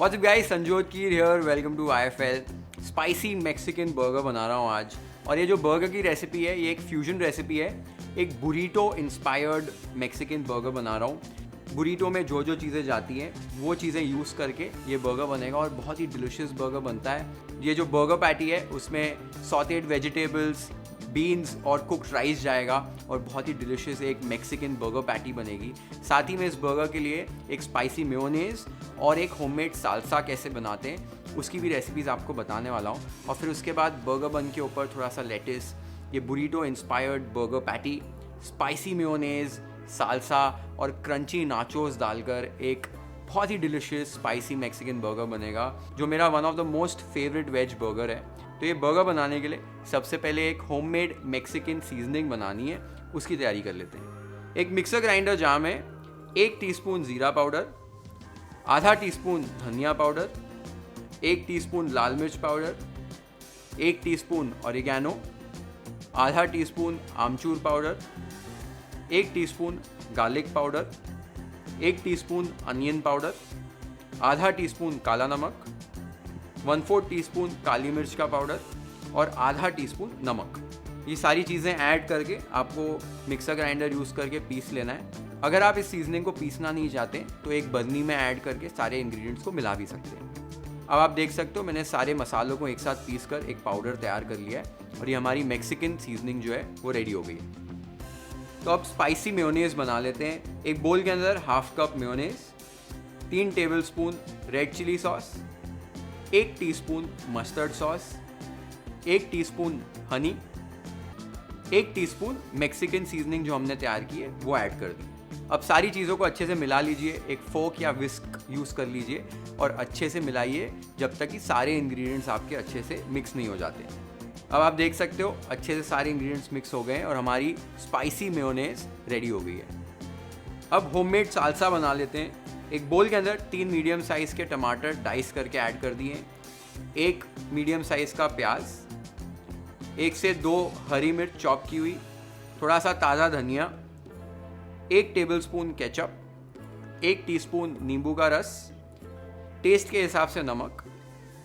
What's up guys, Sanjyot Keer here, welcome to IFL। Spicy Mexican burger बना रहा हूँ आज। और ये जो बर्गर की रेसिपी है, ये एक फ्यूजन रेसिपी है। एक बुरीटो इंस्पायर्ड मैक्सिकन बर्गर बना रहा हूँ। बुरीटो में जो जो चीज़ें जाती हैं वो चीज़ें यूज़ करके ये बर्गर बनेगा और बहुत ही डिलिशियस बर्गर बनता है। ये जो बर्गर पैटी है उसमें सॉटेड वेजिटेबल्स, बीन्स और कुक्ड राइस जाएगा और बहुत ही डिलिशियस एक मैक्सिकन बर्गर पैटी बनेगी। साथ ही में इस बर्गर के लिए एक स्पाइसी मेयोनेज़ और एक होममेड साल्सा कैसे बनाते हैं उसकी भी रेसिपीज़ आपको बताने वाला हूँ। और फिर उसके बाद बर्गर बन के ऊपर थोड़ा सा लेटिस, ये burrito inspired burger patty, spicy mayonnaise, salsa और क्रंची नाचोस डालकर एक बहुत ही डिलिशियस स्पाइसी मैक्सिकन बर्गर बनेगा, जो मेरा one of the most favourite veg burger है। तो ये बर्गर बनाने के लिए सबसे पहले एक होममेड मैक्सिकन सीजनिंग बनानी है, उसकी तैयारी कर लेते हैं। एक मिक्सर ग्राइंडर जार में 1 टीस्पून ज़ीरा पाउडर, आधा टीस्पून धनिया पाउडर, 1 टीस्पून लाल मिर्च पाउडर, 1 टीस्पून ऑरिगैनो, आधा टीस्पून आमचूर powder, 1 teaspoon garlic powder, 1 teaspoon onion powder, आधा टीस्पून काला नमक, 1/4 टीस्पून काली मिर्च का पाउडर और आधा टीस्पून नमक। ये सारी चीज़ें ऐड करके आपको मिक्सर ग्राइंडर यूज़ करके पीस लेना है। अगर आप इस सीजनिंग को पीसना नहीं चाहते तो एक बरनी में ऐड करके सारे इंग्रेडिएंट्स को मिला भी सकते हैं। अब आप देख सकते हो मैंने सारे मसालों को एक साथ पीस कर एक पाउडर तैयार कर लिया है और ये हमारी मैक्सिकन सीजनिंग जो है वो रेडी हो गई है। तो अब स्पाइसी मेयोनेज़ बना लेते हैं। एक बोल के अंदर 1/2 cup mayonnaise, 3 tablespoon red chilli sauce, 1 teaspoon mustard sauce, 1 teaspoon honey, 1 teaspoon Mexican seasoning जो हमने तैयार की है वो ऐड कर दी। अब सारी चीज़ों को अच्छे से मिला लीजिए, एक फोक या विस्क यूज़ कर लीजिए और अच्छे से मिलाइए जब तक कि सारे इंग्रेडिएंट्स आपके अच्छे से मिक्स नहीं हो जाते। अब आप देख सकते हो अच्छे से सारे इंग्रेडिएंट्स मिक्स हो गए हैं और हमारी स्पाइसी मेयोनेज़ रेडी हो गई है। अब होममेड साल्सा बना लेते हैं। एक बोल के अंदर 3 मीडियम साइज़ के टमाटर डाइस करके ऐड कर दिए, 1 मीडियम साइज़ का प्याज, 1 से 2 हरी मिर्च चॉप की हुई, थोड़ा सा ताज़ा धनिया, 1 टेबलस्पून केचप, 1 टीस्पून नींबू का रस, टेस्ट के हिसाब से नमक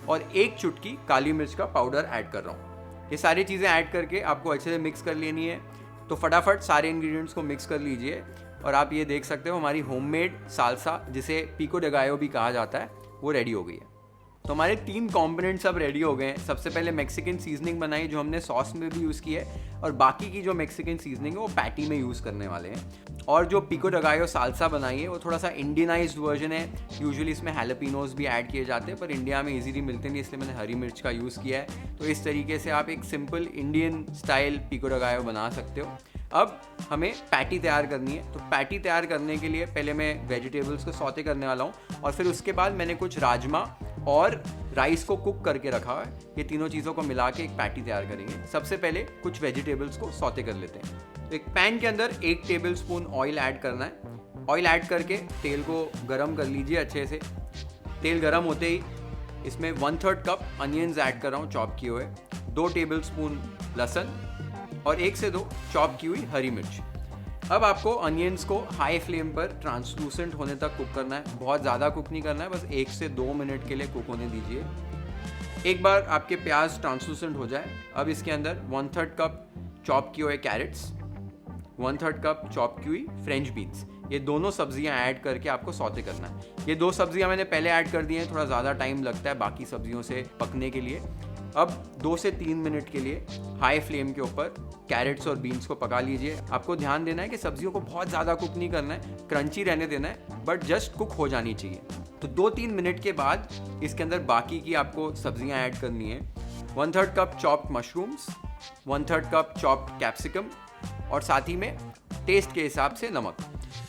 और 1 चुटकी काली मिर्च का पाउडर ऐड कर रहा हूँ। ये सारी चीज़ें ऐड करके आपको अच्छे से मिक्स कर लेनी है। तो फटाफट सारे इंग्रेडिएंट्स को मिक्स कर लीजिए और आप ये देख सकते हो हमारी होममेड साल्सा, जिसे पिको de gallo भी कहा जाता है, वो रेडी हो गई है। तो हमारे 3 कंपोनेंट्स अब रेडी हो गए हैं। सबसे पहले मैक्सिकन सीजनिंग बनाई जो हमने सॉस में भी यूज़ की है और बाकी की जो मैक्सिकन सीजनिंग है वो पैटी में यूज़ करने वाले हैं। और जो पिको de gallo साल्सा बनाई है वो थोड़ा सा इंडियनाइज्ड वर्जन है। यूजुअली इसमें हैलापिनोज भी ऐड किए जाते हैं पर इंडिया में इजीली मिलते नहीं, इसलिए मैंने हरी मिर्च का यूज़ किया है। तो इस तरीके से आप एक simple Indian style pico de gallo बना सकते हो। अब हमें पैटी तैयार करनी है। तो पैटी तैयार करने के लिए पहले मैं वेजिटेबल्स को सौते करने वाला हूँ और फिर उसके बाद मैंने कुछ राजमा और राइस को कुक करके रखा है। ये तीनों चीज़ों को मिला के एक पैटी तैयार करेंगे। सबसे पहले कुछ वेजिटेबल्स को सौते कर लेते हैं। तो एक पैन के अंदर 1 टेबलस्पून ऑयल ऐड करना है। ऑयल ऐड करके तेल को गरम कर लीजिए अच्छे से। तेल गरम होते ही इसमें 1/3 कप अनियंस ऐड कर रहा हूँ चॉप किए हुए, 2 टेबलस्पून लहसुन और 1 से 2 चॉप की हुई हरी मिर्च। अब आपको अनियंस को हाई फ्लेम पर ट्रांसलूसेंट होने तक कुक करना है। बहुत ज़्यादा कुक नहीं करना है, बस 1 से 2 मिनट के लिए कुक होने दीजिए। एक बार आपके प्याज ट्रांसलूसेंट हो जाए, अब इसके अंदर 1/3 कप चॉप किए हुए कैरेट्स, 1/3 कप चॉप की हुई फ्रेंच बीन्स, ये दोनों सब्जियां ऐड करके आपको सौते करना है। ये 2 सब्जियां मैंने पहले ऐड कर दी हैं, थोड़ा ज़्यादा टाइम लगता है बाकी सब्जियों से पकने के लिए। अब 2 से 3 मिनट के लिए हाई फ्लेम के ऊपर कैरेट्स और बीन्स को पका लीजिए। आपको ध्यान देना है कि सब्जियों को बहुत ज़्यादा कुक नहीं करना है, क्रंची रहने देना है, बट जस्ट कुक हो जानी चाहिए। तो 2-3 मिनट के बाद इसके अंदर बाकी की आपको सब्जियां ऐड करनी है। 1/3 cup chopped mushrooms, 1/3 cup chopped capsicum और साथ ही में टेस्ट के हिसाब से नमक।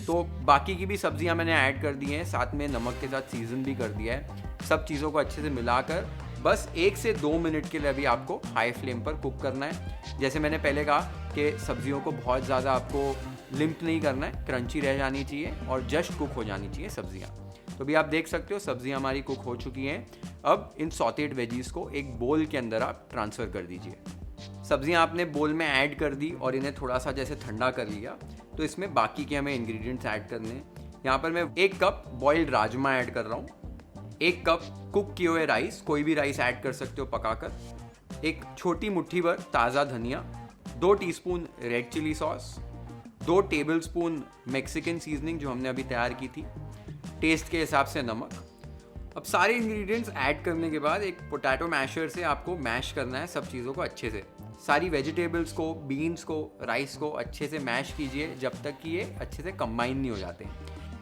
तो बाकी की भी सब्जियां मैंने ऐड कर दी हैं, साथ में नमक के साथ सीजन भी कर दिया है। सब चीज़ों को अच्छे से मिलाकर बस 1 से 2 मिनट के लिए अभी आपको हाई फ्लेम पर कुक करना है। जैसे मैंने पहले कहा कि सब्जियों को बहुत ज़्यादा आपको लिम्प नहीं करना है, क्रंची रह जानी चाहिए और जस्ट कुक हो जानी चाहिए सब्जियां। तो अभी आप देख सकते हो सब्जियां हमारी कुक हो चुकी हैं। अब इन सॉटेड वेजीज को एक बोल के अंदर आप ट्रांसफ़र कर दीजिए। सब्जियां आपने बोल में ऐड कर दी और इन्हें थोड़ा सा जैसे ठंडा कर लिया, तो इसमें बाकी के हमें इंग्रेडिएंट्स ऐड करने हैं। यहाँ पर मैं 1 कप बॉइल्ड राजमा ऐड कर रहा हूँ, 1 कप कुक किए हुए राइस, कोई भी राइस ऐड कर सकते हो पकाकर, एक छोटी मुट्ठी भर ताज़ा धनिया, 2 teaspoon red chilli sauce, 2 tablespoon Mexican seasoning जो हमने अभी तैयार की थी, टेस्ट के हिसाब से नमक। अब सारे इंग्रेडिएंट्स ऐड करने के बाद एक पोटैटो मैशर से आपको मैश करना है सब चीज़ों को अच्छे से। सारी वेजिटेबल्स को, बीन्स को, राइस को अच्छे से मैश कीजिए जब तक कि ये अच्छे से कंबाइन नहीं हो जाते।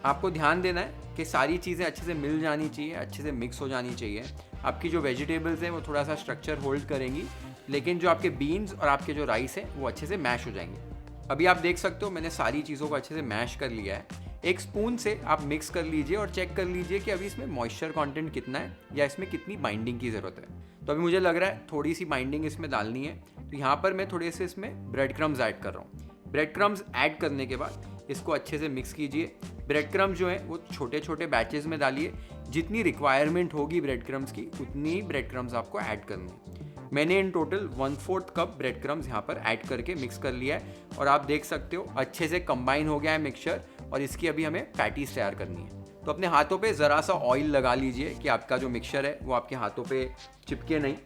आपको ध्यान देना है कि सारी चीज़ें अच्छे से मिल जानी चाहिए, अच्छे से मिक्स हो जानी चाहिए। आपकी जो वेजिटेबल्स हैं वो थोड़ा सा स्ट्रक्चर होल्ड करेंगी, लेकिन जो आपके बीन्स और आपके जो राइस हैं वो अच्छे से मैश हो जाएंगे। अभी आप देख सकते हो मैंने सारी चीज़ों को अच्छे से मैश कर लिया है। एक स्पून से आप मिक्स कर लीजिए और चेक कर लीजिए कि अभी इसमें मॉइस्चर कंटेंट कितना है या इसमें कितनी बाइंडिंग की ज़रूरत है। तो अभी मुझे लग रहा है थोड़ी सी बाइंडिंग इसमें डालनी है, तो यहाँ पर मैं थोड़े से इसमें ब्रेड क्रम्स ऐड कर रहा हूँ। ब्रेड क्रम्स ऐड करने के बाद इसको अच्छे से मिक्स कीजिए। ब्रेड क्रम्स जो है वो छोटे छोटे बैचेस में डालिए, जितनी रिक्वायरमेंट होगी ब्रेड क्रम्स की उतनी ही ब्रेड क्रम्स आपको ऐड करनी है। मैंने in total 1/4 cup bread crumbs यहाँ पर ऐड करके मिक्स कर लिया है और आप देख सकते हो अच्छे से कंबाइन हो गया है मिक्सचर, और इसकी अभी हमें पैटीज तैयार करनी है। तो अपने हाथों पे ज़रा सा ऑयल लगा लीजिए कि आपका जो मिक्सचर है वो आपके हाथों पे चिपके नहीं।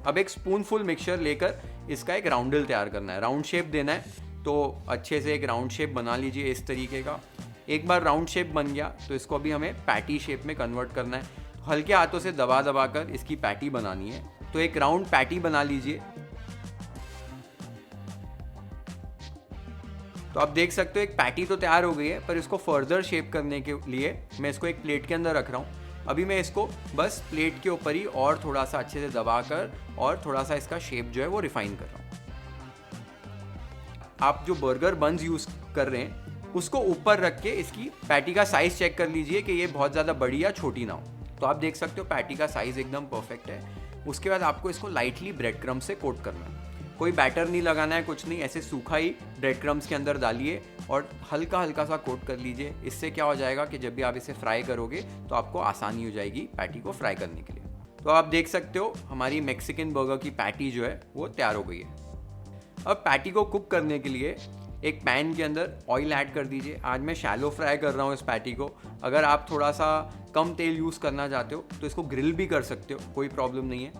अब एक स्पूनफुल मिक्सचर लेकर इसका एक राउंडल तैयार करना है, राउंड शेप देना है। तो अच्छे से एक राउंड शेप बना लीजिए इस तरीके का। एक बार राउंड शेप बन गया तो इसको अभी हमें पैटी शेप में कन्वर्ट करना है। तो हल्के हाथों से दबा दबा कर इसकी पैटी बनानी है। तो एक राउंड पैटी बना लीजिए। तो आप देख सकते हो एक पैटी तो तैयार हो गई है, पर इसको फर्दर शेप करने के लिए मैं इसको एक प्लेट के अंदर रख रहा हूँ। अभी मैं इसको बस प्लेट के ऊपर ही और थोड़ा सा अच्छे से दबाकर और थोड़ा सा इसका शेप जो है वो रिफाइन कर रहा हूँ। आप जो बर्गर बन्स यूज़ कर रहे हैं उसको ऊपर रख के इसकी पैटी का साइज़ चेक कर लीजिए कि ये बहुत ज़्यादा बड़ी या छोटी ना हो। तो आप देख सकते हो पैटी का साइज़ एकदम परफेक्ट है। उसके बाद आपको इसको लाइटली ब्रेड क्रम्स से कोट करना है। कोई बैटर नहीं लगाना है, कुछ नहीं, ऐसे सूखा ही ब्रेड क्रम्स के अंदर डालिए और हल्का हल्का सा कोट कर लीजिए। इससे क्या हो जाएगा कि जब भी आप इसे फ्राई करोगे तो आपको आसानी हो जाएगी पैटी को फ्राई करने के लिए। तो आप देख सकते हो हमारी मैक्सिकन बर्गर की पैटी जो है वो तैयार हो गई है। अब पैटी को कुक करने के लिए एक पैन के अंदर ऑयल ऐड कर दीजिए। आज मैं शैलो फ्राई कर रहा हूँ इस पैटी को। अगर आप थोड़ा सा कम तेल यूज़ करना चाहते हो तो इसको ग्रिल भी कर सकते हो, कोई प्रॉब्लम नहीं है।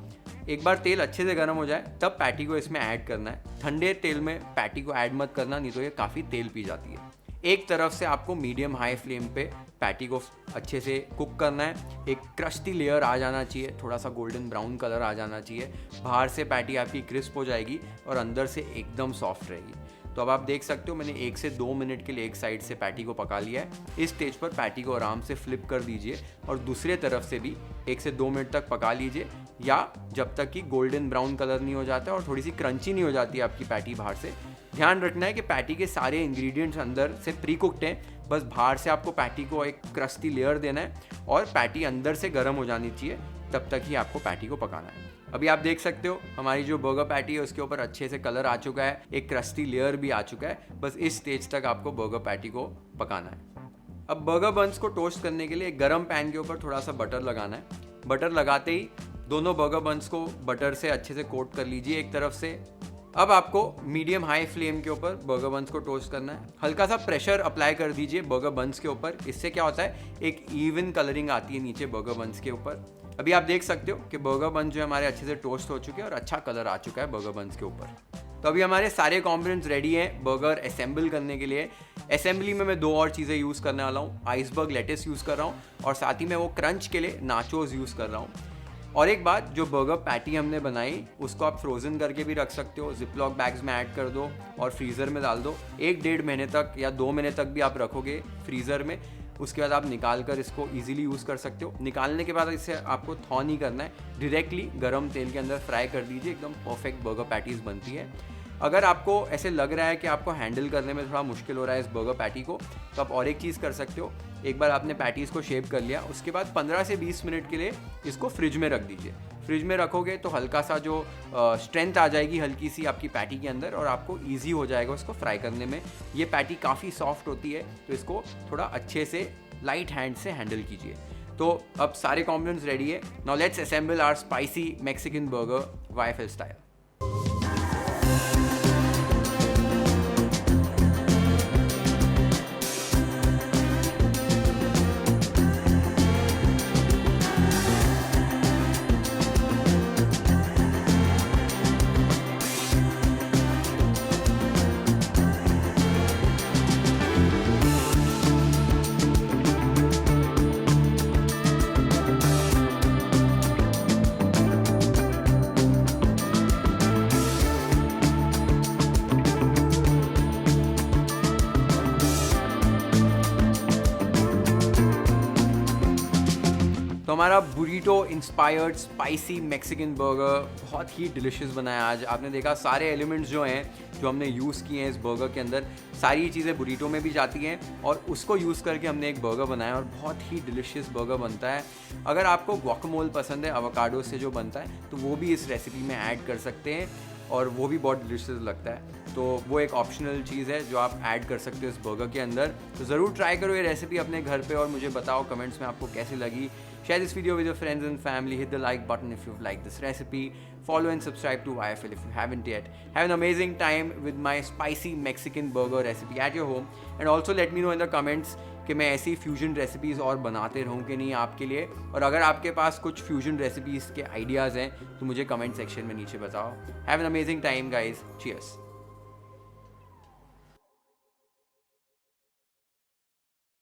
एक बार तेल अच्छे से गर्म हो जाए तब पैटी को इसमें ऐड करना है। ठंडे तेल में पैटी को ऐड मत करना, नहीं तो ये काफ़ी तेल पी जाती है। एक तरफ से आपको मीडियम हाई फ्लेम पे पैटी को अच्छे से कुक करना है। एक क्रस्टी लेयर आ जाना चाहिए, थोड़ा सा गोल्डन ब्राउन कलर आ जाना चाहिए। बाहर से पैटी आपकी क्रिस्प हो जाएगी और अंदर से एकदम सॉफ्ट रहेगी। तो अब आप देख सकते हो मैंने 1 से 2 मिनट के लिए एक साइड से पैटी को पका लिया है। इस स्टेज पर पैटी को आराम से फ्लिप कर दीजिए और दूसरे तरफ से भी 1 से 2 मिनट तक पका लीजिए, या जब तक कि गोल्डन ब्राउन कलर नहीं हो जाता और थोड़ी सी क्रंची नहीं हो जाती आपकी पैटी बाहर से। ध्यान रखना है कि पैटी के सारे इंग्रेडिएंट्स अंदर से प्री कुक्ड हैं, बस बाहर से आपको पैटी को एक क्रस्टी लेयर देना है और पैटी अंदर से गर्म हो जानी चाहिए, तब तक ही आपको पैटी को पकाना है। अभी आप देख सकते हो हमारी जो बर्गर पैटी है उसके ऊपर अच्छे से कलर आ चुका है, एक क्रस्टी लेयर भी आ चुका है। बस इस स्टेज तक आपको बर्गर पैटी को पकाना है। अब बर्गर बन्स को टोस्ट करने के लिए एक गरम पैन के ऊपर थोड़ा सा बटर लगाना है। बटर लगाते ही दोनों बर्गर बन्स को बटर से अच्छे से कोट कर लीजिए एक तरफ से। अब आपको मीडियम हाई फ्लेम के ऊपर बर्गर बन्स को टोस्ट करना है। हल्का सा प्रेशर अप्लाई कर दीजिए बर्गर बन्स के ऊपर। इससे क्या होता है, एक इवन कलरिंग आती है नीचे बर्गर बन्स के ऊपर। अभी आप देख सकते हो कि बर्गर बन्स जो हमारे अच्छे से टोस्ट हो चुके हैं और अच्छा कलर आ चुका है बर्गर बन्स के ऊपर। तो अभी हमारे सारे कॉम्पोनेंट्स रेडी हैं बर्गर असेंबल करने के लिए। असेंबली में मैं 2 और चीज़ें यूज़ करने वाला हूँ। आइसबर्ग लेटेस यूज़ कर रहा हूँ और साथ ही मैं वो क्रंच के लिए नाचोस यूज़ कर रहा हूँ। और एक बात, जो बर्गर पैटी हमने बनाई उसको आप फ्रोज़न करके भी रख सकते हो। जिपलॉक बैग्स में ऐड कर दो और फ्रीज़र में डाल दो। 1-1.5 महीने तक या 2 महीने तक भी आप रखोगे फ्रीज़र में। उसके बाद आप निकाल कर इसको इजीली यूज़ कर सकते हो। निकालने के बाद इसे आपको थॉ नहीं करना है, डायरेक्टली गरम तेल के अंदर फ्राई कर दीजिए। एकदम परफेक्ट बर्गर पैटीज़ बनती है। अगर आपको ऐसे लग रहा है कि आपको हैंडल करने में थोड़ा मुश्किल हो रहा है इस बर्गर पैटी को, तो आप और एक चीज़ कर सकते हो। एक बार आपने पैटीज़ को शेप कर लिया, उसके बाद 15 से 20 मिनट के लिए इसको फ्रिज में रख दीजिए। फ्रिज में रखोगे तो हल्का सा जो स्ट्रेंथ आ जाएगी हल्की सी आपकी पैटी के अंदर, और आपको ईजी हो जाएगा उसको फ्राई करने में। ये पैटी काफ़ी सॉफ्ट होती है, तो इसको थोड़ा अच्छे से लाइट हैंड से हैंडल कीजिए। तो अब सारे कॉम्पोनेंट्स रेडी है। Now let's assemble our spicy Mexican burger YFL style. हमारा burrito inspired spicy Mexican burger बहुत ही डिलिशियस बना है आज। आपने देखा सारे एलिमेंट्स जो हैं जो हमने यूज़ किए हैं इस बर्गर के अंदर, सारी चीज़ें बुरीटो में भी जाती हैं और उसको यूज़ करके हमने एक बर्गर बनाया और बहुत ही डिलिशियस बर्गर बनता है। अगर आपको गुआकामोल पसंद है एवोकाडो से जो बनता है तो वो भी इस रेसिपी में ऐड कर सकते हैं और वो भी बहुत डिलिशियस लगता है। तो वो एक ऑप्शनल चीज़ है जो आप ऐड कर सकते हो इस बर्गर के अंदर। तो ज़रूर ट्राई करो ये रेसिपी अपने घर पे और मुझे बताओ कमेंट्स में आपको कैसी लगी। Share this video with your friends and family. Hit the like button if you've liked this recipe. Follow and subscribe to YFL if you haven't yet. Have an amazing time with my spicy Mexican burger recipe at your home. And also let me know in the comments कि मैं ऐसी fusion recipes और बनाते रहूँ कि नहीं आपके लिए। और अगर आपके पास कुछ फ्यूजन रेसिपीज़ के आइडियाज़ हैं तो मुझे कमेंट सेक्शन में नीचे बताओ। Have an amazing time guys. Cheers.